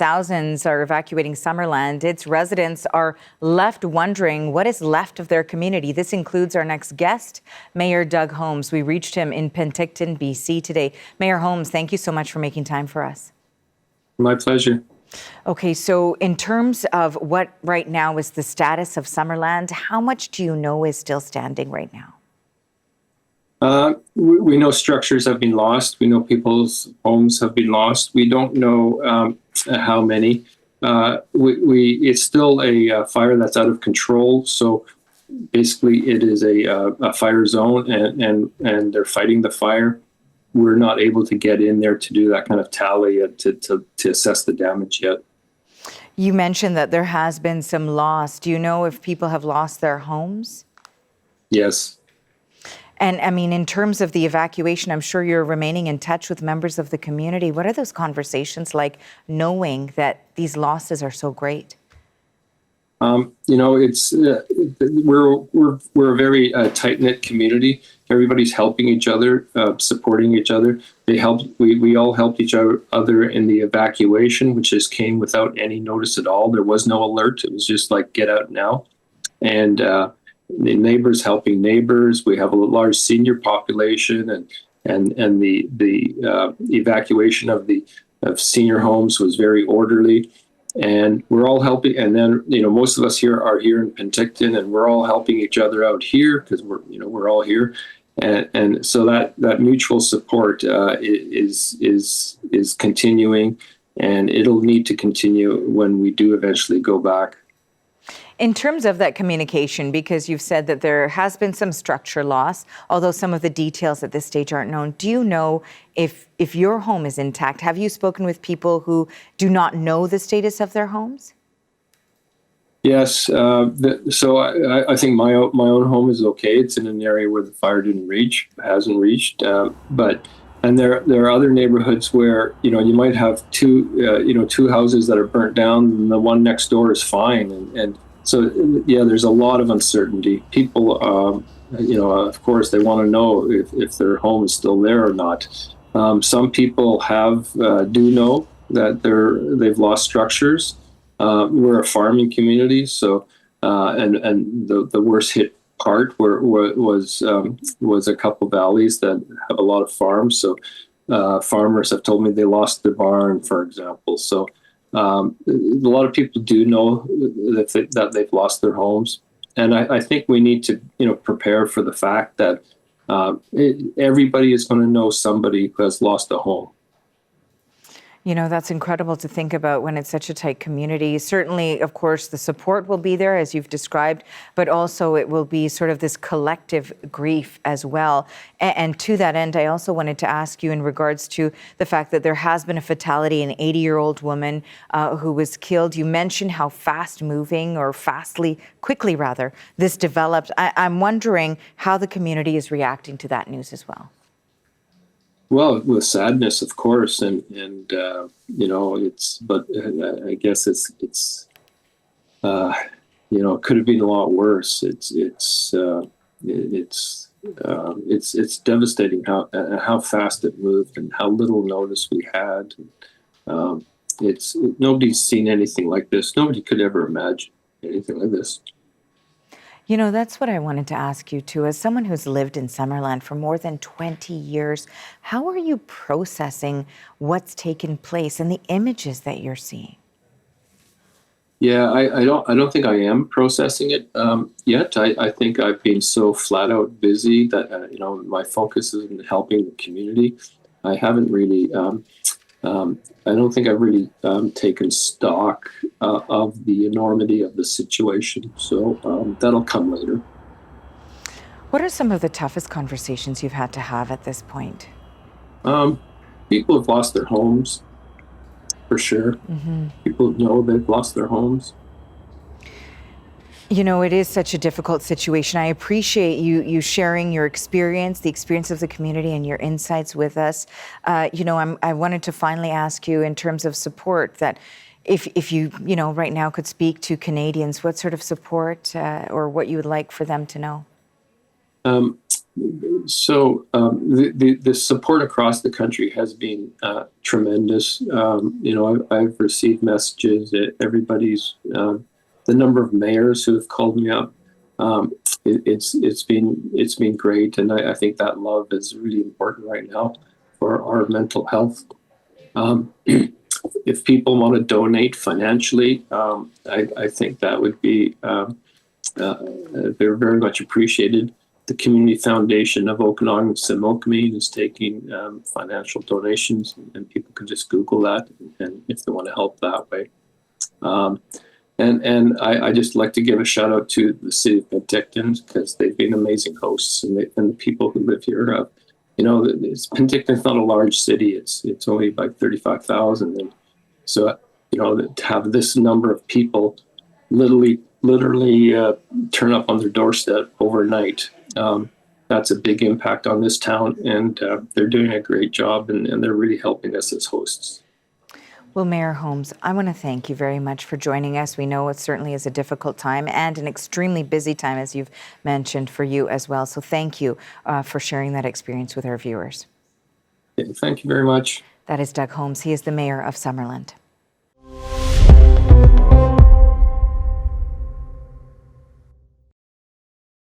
thousands are evacuating Summerland. Its residents are left wondering what is left of their community. This includes our next guest, Mayor Doug Holmes. We reached him in Penticton, BC today. Mayor Holmes, thank you so much for making time for us. My pleasure. Okay, so in terms of what right now is the status of Summerland, how much do you know is still standing right now? We know structures have been lost. We know people's homes have been lost. We don't know how many. It's still a fire that's out of control. So basically, it is a fire zone, and they're fighting the fire. We're not able to get in there to do that kind of tally to assess the damage yet. You mentioned that there has been some loss. Do you know if people have lost their homes? Yes. And I mean, in terms of the evacuation, I'm sure you're remaining in touch with members of the community. What are those conversations like, knowing that these losses are so great? It's we're a very tight-knit community. Everybody's helping each other, supporting each other. We all helped each other in the evacuation, which just came without any notice at all. There was no alert. It was just like, get out now. And the neighbors helping neighbors. We have a large senior population, and the evacuation of senior homes was very orderly. And we're all helping, and then most of us here are here in Penticton, and we're all helping each other out here because we're all here, and so that mutual support is continuing, and it'll need to continue when we do eventually go back. In terms of that communication, because you've said that there has been some structure loss, although some of the details at this stage aren't known, do you know if your home is intact? Have you spoken with people who do not know the status of their homes? Yes. So I think my own home is okay. It's in an area where the fire hasn't reached. And there are other neighborhoods where you might have two houses that are burnt down, and the one next door is fine. And so there's a lot of uncertainty. People, of course, they want to know if their home is still there or not. Some people do know that they've lost structures. We're a farming community, so and the worst hit part was a couple valleys that have a lot of farms. So farmers have told me they lost their barn, for example. So a lot of people do know that they've lost their homes, and I think we need to prepare for the fact that everybody is going to know somebody who has lost a home. That's incredible to think about when it's such a tight community. Certainly, of course, the support will be there, as you've described, but also it will be sort of this collective grief as well. And to that end, I also wanted to ask you in regards to the fact that there has been a fatality, an 80-year-old woman who was killed. You mentioned how quickly, this developed. I'm wondering how the community is reacting to that news as well. Well, with sadness, of course, and but I guess it's could have been a lot worse. It's devastating how fast it moved and how little notice we had. Nobody's seen anything like this. Nobody could ever imagine anything like this. That's what I wanted to ask you too. As someone who's lived in Summerland for more than 20 years, how are you processing what's taken place and the images that you're seeing? Yeah, I don't think I am processing it yet. I think I've been so flat out busy that my focus is in helping the community. I haven't really. I don't think I've really taken stock of the enormity of the situation. So that'll come later. What are some of the toughest conversations you've had to have at this point? People have lost their homes, for sure. Mm-hmm. People know they've lost their homes. It is such a difficult situation. I appreciate you sharing your experience, the experience of the community, and your insights with us. I wanted to finally ask you, in terms of support, that if you right now could speak to Canadians, what sort of support or what you would like for them to know? So the support across the country has been tremendous. I've received messages that everybody's the number of mayors who have called me up. It's been great, and I think that love is really important right now for our mental health. If people want to donate financially, I think that would be they're very much appreciated. The Community Foundation of Okanagan Similkameen is taking financial donations, and people can just Google that, and if they want to help that way. And I just like to give a shout out to the city of Penticton, because they've been amazing hosts, and the people who live here have, Penticton's not a large city. It's only like 35,000, and so to have this number of people literally turn up on their doorstep overnight. That's a big impact on this town, and they're doing a great job, and they're really helping us as hosts. Well, Mayor Holmes, I want to thank you very much for joining us. We know it certainly is a difficult time and an extremely busy time, as you've mentioned, for you as well. So thank you for sharing that experience with our viewers. Thank you very much. That is Doug Holmes. He is the mayor of Summerland.